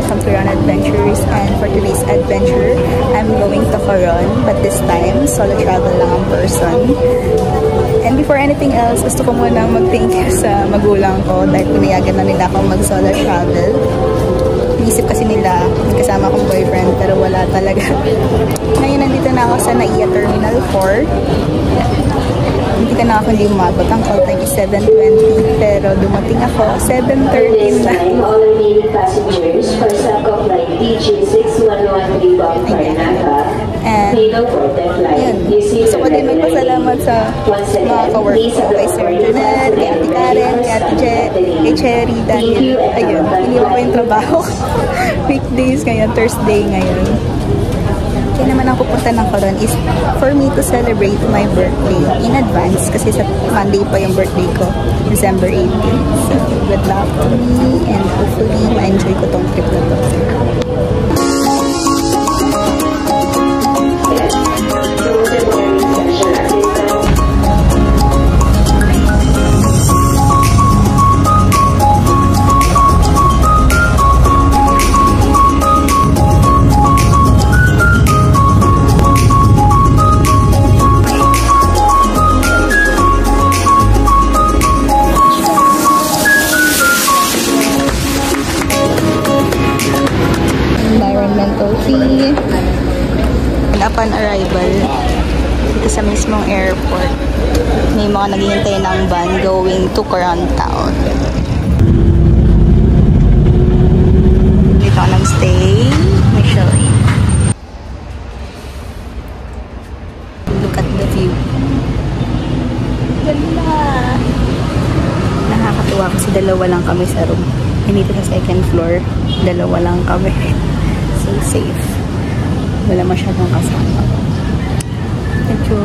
welcome to Ron Adventures, and for today's adventure, I'm going to Coron, but this time, solo travel lang ang person. And before anything else, gusto ko munang mag-thank you sa magulang ko dahil pinayagan na nila akong mag-solo travel. Inisip kasi nila, kasama akong boyfriend, pero wala talaga. Ngayon, nandito na ako sa NAIA Terminal 4. Hindi ka na ako hindi umabot. Ang call time is 7:20, pero dumating ako 7:13 na. All remaining passengers for Sangkok Flight DG6113 bound Karnataka. And yun, gusto ko din magpasalamat sa mga ka-work ko, kay Sir Junel, kay Ate Karen, kay Ate kay Cherry, Daniel. Ayun, hindi ko pa yung trabaho. Weekdays ngayon, Thursday ngayon. Kaya naman ang pupunta ng Coron is for me to celebrate my birthday in advance kasi sa Monday pa yung birthday ko, December 18. So, good luck to me and hopefully ma-enjoy ko tong trip na to. Upon arrival dito sa mismong airport, may mga naghihintay ng van going to Coron Town. Dito ako nag-stay, Michelin. Look at the view. Ganda! Nakakatuwa kasi dalawa lang kami sa room. Dito sa second floor, dalawa lang kami. So safe. Wala masyadong kasama. Medyo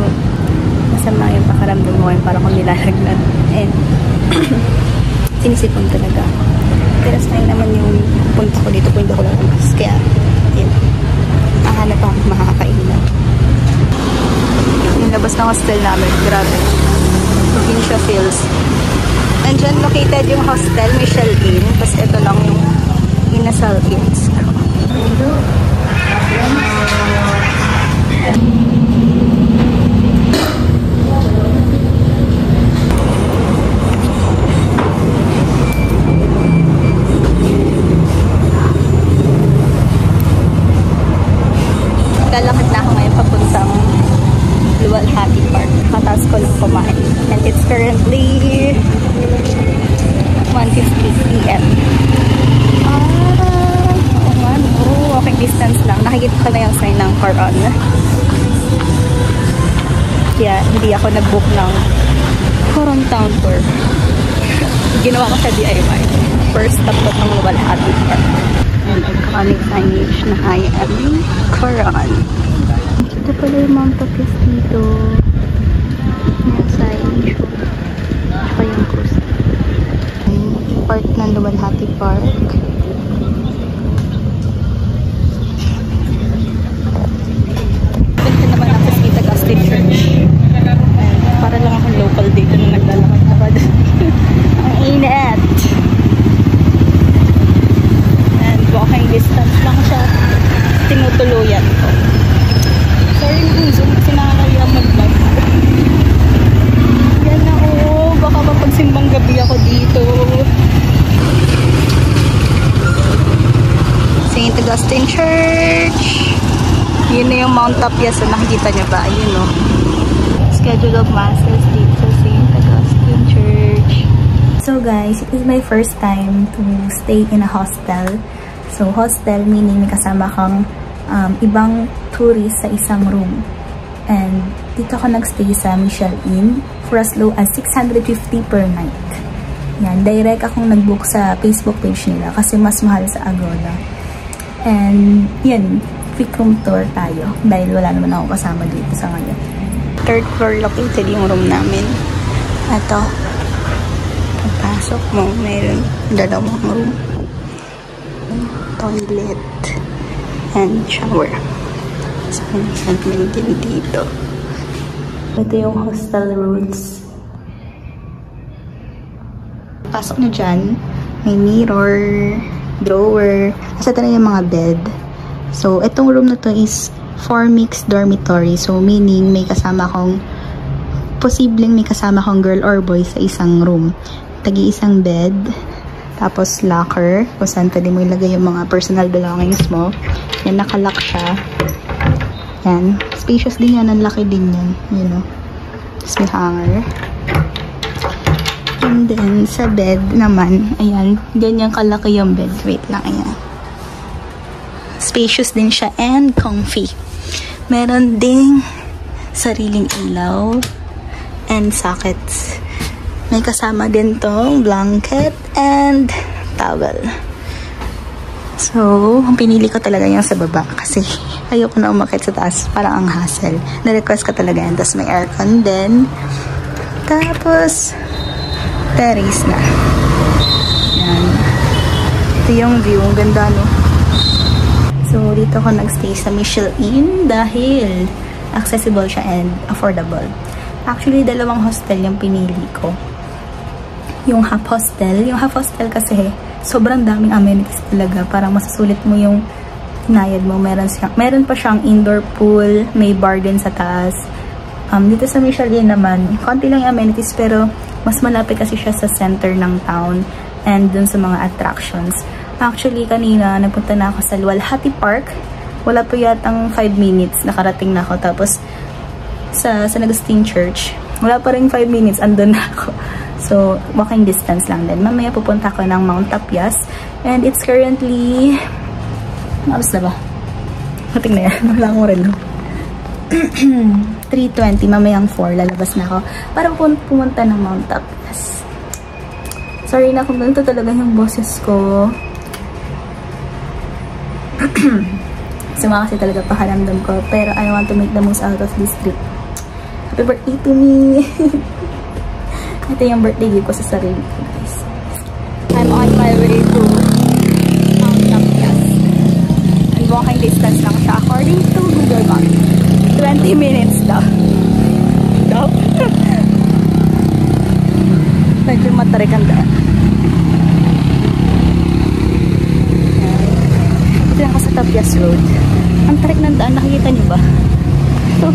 masama yung pakaramdam mo para kung nilalagnan. And sinisipon talaga. Pero sa'yo naman yung punta ko dito, punta ko lang mas. Kaya, yun. Mahanap ako makakainan. Yung labas ng hostel namin, grabe. Provincia Fields. And dyan located yung hostel, Michelle Inn. Tapos ito lang yung Inasal Inns. Lalakad na ako ngayon papuntang Luwalhati Park. Mataas ko lang kumain. And it's currently 1:50 p.m. Walking distance lang. Nakikita ko na yung sign ng Coron. Kaya hindi ako nag-book ng Coron Town Tour. Ginawa ko sa DIY. First stop ko ng Luwalhati Park. And iconic signage na I am in Coron. Ito pala yung Mount Tapis dito. May signage. Tsaka yung cruise. Part ng Luwalhati Park. Church. Para lang akong local dito na naglalakad-lakad. Ang init. And walking distance lang siya. Tinutuluyan ko. Sorry kung zoom kasi nakakaya mag-vlog. Yan na baka mapagsimbang gabi ako dito. St. Augustine Church. Yun na yung Mount Tapia. So nakikita niyo ba? Ayun o. Schedule of masses dito sa St. Augustine Church. So guys, it is my first time to stay in a hostel. So hostel meaning may kasama kang ibang tourist sa isang room. And dito ako nagstay sa Michelle Inn for as low as 650 per night. Yan, direct akong nag-book sa Facebook page nila kasi mas mahal sa Agoda. And yan, quick room tour tayo dahil wala naman ako kasama dito sa ngayon. Third floor located yung room namin. Ito. Pagpasok mo, mayroon dalawang room. Toilet. And shower. So, may din dito. Ito yung hostel rooms. Pasok nyo dyan. May mirror, drawer, Ito na yung mga bed. So, itong room na to is 4 mixed dormitory. So, meaning may kasama kong posibleng may kasama kong girl or boy sa isang room. Tagi-isang bed. Tapos, locker. Kung saan pwede mo ilagay yung mga personal belongings mo. Yan, nakalock siya. Yan. Spacious din yan. Ang laki din yan. You know. Tapos, may hanger. And then, sa bed naman, ayan. Ganyan kalaki yung bed. Wait lang, ayan. Spacious din siya and comfy. Meron ding sariling ilaw and sockets. May kasama din tong blanket and towel. So, ang pinili ko talaga yung sa baba kasi ayoko na umakit sa taas. Parang ang hassle. Na-request ko talaga yan. Tapos may aircon din. Tapos, terrace na. Yan. Ito yung view. Ang ganda, no? So, dito ako nagstay sa Michelle Inn dahil accessible siya and affordable. Actually, dalawang hostel yung pinili ko. Yung half hostel. Yung half hostel kasi sobrang daming amenities talaga. Parang masusulit mo yung hinayad mo. Meron pa siyang indoor pool. May bar din sa taas. Dito sa Michelle Inn naman, konti lang yung amenities pero mas malapit kasi siya sa center ng town and dun sa mga attractions. Actually, kanina, nagpunta na ako sa Luwalhati Park. Wala po yatang 5 minutes. Nakarating na ako. Tapos, sa San Agustin Church, wala pa rin 5 minutes. Andun na ako. So, walking distance lang din. Mamaya pupunta ako ng Mount Tapias. And it's currently... Mabas na ba? Mating na yan. Wala akong relo. 3:20. Mamayang 4. Lalabas na ako. Para pumunta ng Mount Tapias. Sorry na kung ganito talaga yung boses ko. Suma kasi talaga pakaramdam ko. Pero I want to make the most out of this trip. Happy birthday to me! Ito yung birthday gift ko sa sarili ko, guys. I'm on my way to Mount Tapias. And walking distance lang siya according to Google Maps. 20 minutes daw. Medyo matarik ang daan. Ito lang ako sa Tapias Road. Ang tarik ng daan, nakikita nyo ba? So,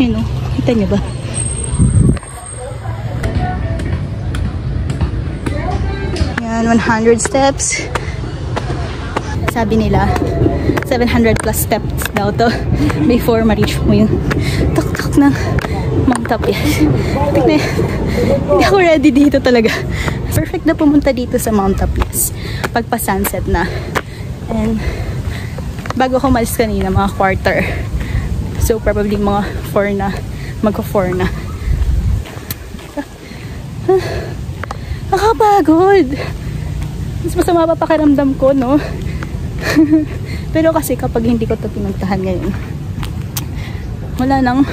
yun o, kita nyo ba? Yan, 100 steps. Sabi nila, 700 plus steps daw to before ma-reach mo yung tok-tok ng Mount Tapias. Tignan, hindi ako ready dito talaga. Perfect na pumunta dito sa Mount Tapias pagpa-sunset na. And bago ako malis kanina, mga quarter. So probably mga 4 na. Magko-4 na. Nakapagod. Mas masama pa pakiramdam ko, no? Pero kasi kapag hindi ko ito pinuntahan ngayon, wala nang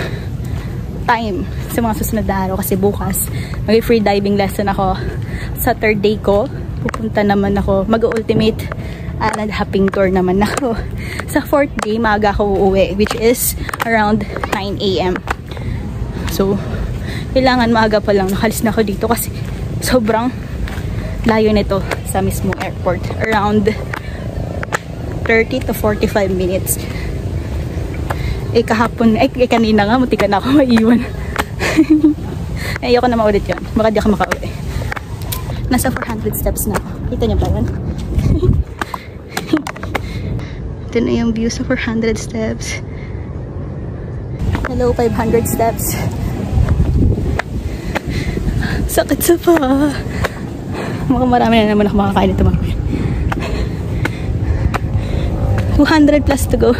time sa mga susunod na araw kasi bukas mag-free diving lesson ako. Sa 3rd day ko, pupunta naman ako, mag-ultimate island hopping tour naman ako. Sa 4th day, maaga ako uuwi, which is around 9 AM. So, kailangan maaga pa lang nakalis na ako dito kasi sobrang layo nito sa mismo airport. Around 30 to 45 minutes. Kahapon, kanina nga, muntika na ako maiwan. Ayoko na maulit yun. Baka di ako makauwi. Nasa 400 steps na ako. Kita niyo ba yan? Ito na yung view sa 400 steps. Hello, 500 steps. Sakit sa pa. Mukhang marami na naman ako makakain ito mamaya. 200 plus to go.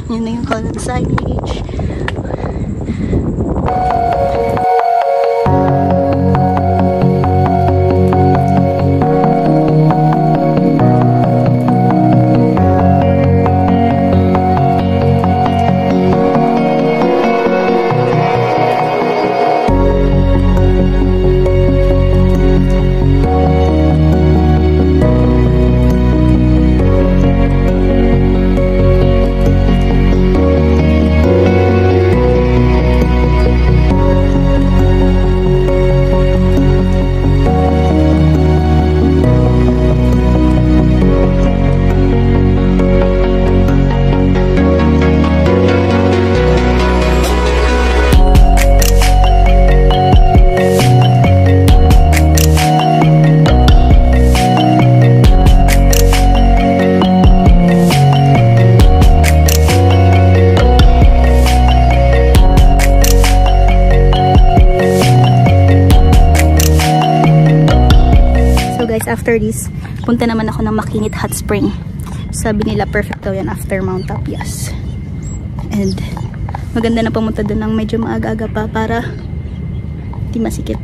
Yan na yung column signage. guys, after this, punta naman ako ng Makinit Hot Spring. Sabi nila perfect daw yan after Mount Tapias. And maganda na pumunta doon ng medyo maaga-aga pa para di masikip.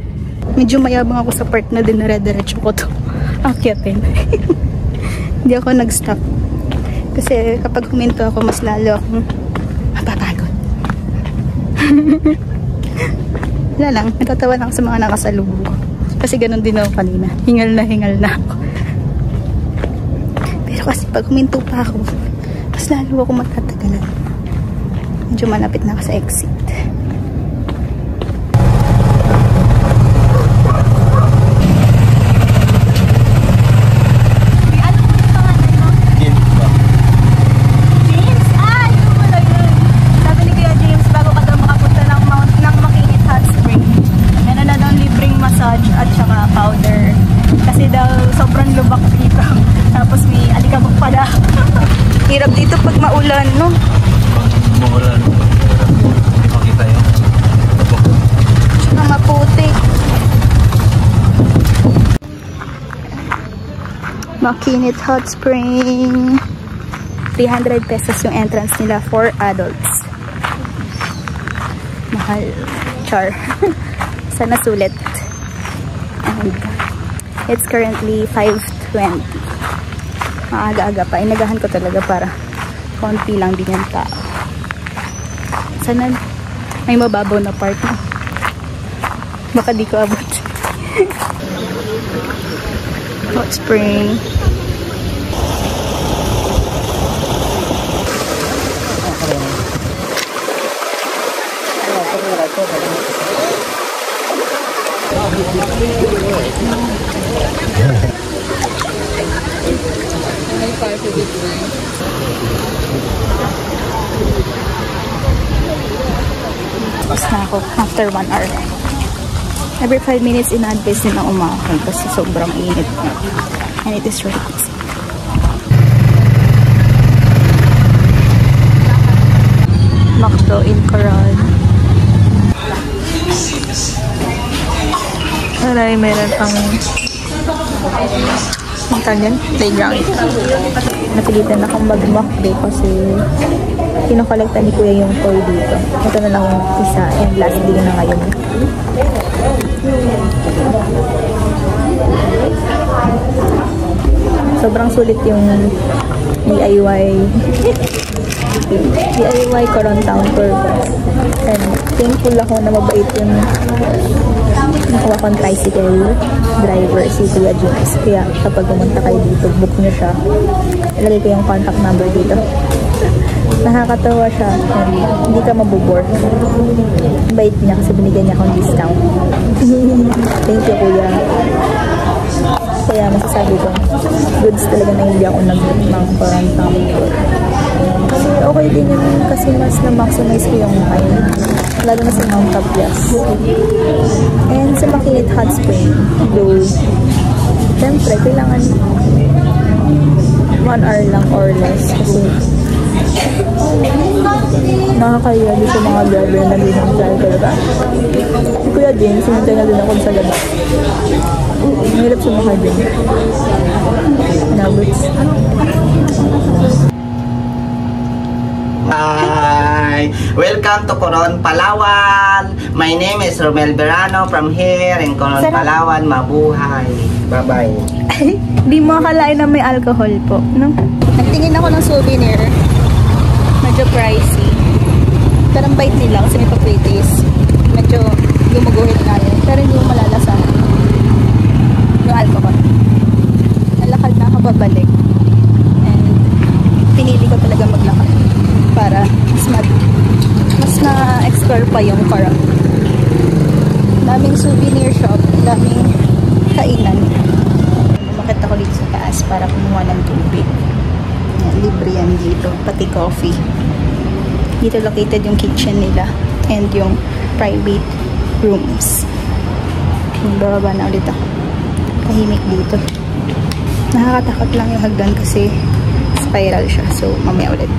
Medyo mayabang ako sa part na dinare-diretso ko to akyatin. Hindi ako nag-stop. Kasi kapag huminto ako, mas lalo akong mapapagod. Wala lang, natatawa lang sa mga nakasalubong ko. Kasi ganun din ako kanina. Hingal na ako. Pero kasi pag huminto pa ako, mas lalo ako matatagalan. Medyo malapit na ako sa exit. At saka powder. Kasi daw sobrang lubak dito. Tapos may alikabok pala. Hirap dito pag maulan, no? Maulan. Hindi makita yung Tsaka maputi. Makinit Hot Spring. 300 pesos yung entrance nila for adults. Mahal. Char. Sana sulit. And it's currently 5:20. Maaga-aga pa. Inagahan ko talaga para konti lang din yung tao. Sana may mababaw na part. Baka di ko abot. Hot Spring. Tapos na ako after 1 hour. Every 5 minutes in-advise din ang umakon kasi sobrang init na. And it is right. Macdo in Coron. Aray, meron pang Italian playground. Napilitan akong mag-McDo kasi kinokolekta ni Kuya yung toy dito. Ito na lang yung isa and last day na ngayon. Sobrang sulit yung DIY Coron Town Tour. And thankful ako na mabait yung nakuha kong tricycle driver, si Kuya James. Kaya kapag pumunta kayo dito, book nyo siya. Ilagay ko yung contact number dito. Nakakatawa siya. And hindi ka mabubore. Bait niya kasi binigyan niya akong discount. Thank you, Kuya. Kaya masasabi ko, goods talaga na hindi ako nag-book ng Coron Town Tour. Kasi okay din yun kasi mas na-maximize ko yung time. Lalo na sa Mount Tapias. And sa Makinit Hot Spring, though, siyempre, kailangan 1 hour lang or less. Kasi, nakakaya din sa mga driver na nag-drive talaga. Si Kuya James, sinintay na din ako sa labas. Mahirap sumakay din. Nabuts. Hi! Welcome to Coron, Palawan. My name is Romel Verano from here in Coron, Palawan. Mabuhay. Bye-bye. Di mo akalain na may alcohol po, no? Nagtingin ako ng souvenir. Medyo pricey. Pero ang bait nila kasi may pa-pretties. Medyo gumuguhit na yun. Pero hindi mo malalasa yung alcohol. Nalakad na ako babalik. And pinili ko talaga maglakad para mas na-explore pa yung Coron. Daming souvenir shop, daming kainan. Umakit ako dito sa taas para kumuha ng tubig. Yan, libre yan dito, pati coffee. Dito located yung kitchen nila and yung private rooms. Bababa na ulit ako. Tahimik dito. Nakakatakot lang yung hagdan kasi spiral siya. So, mamaya ulit.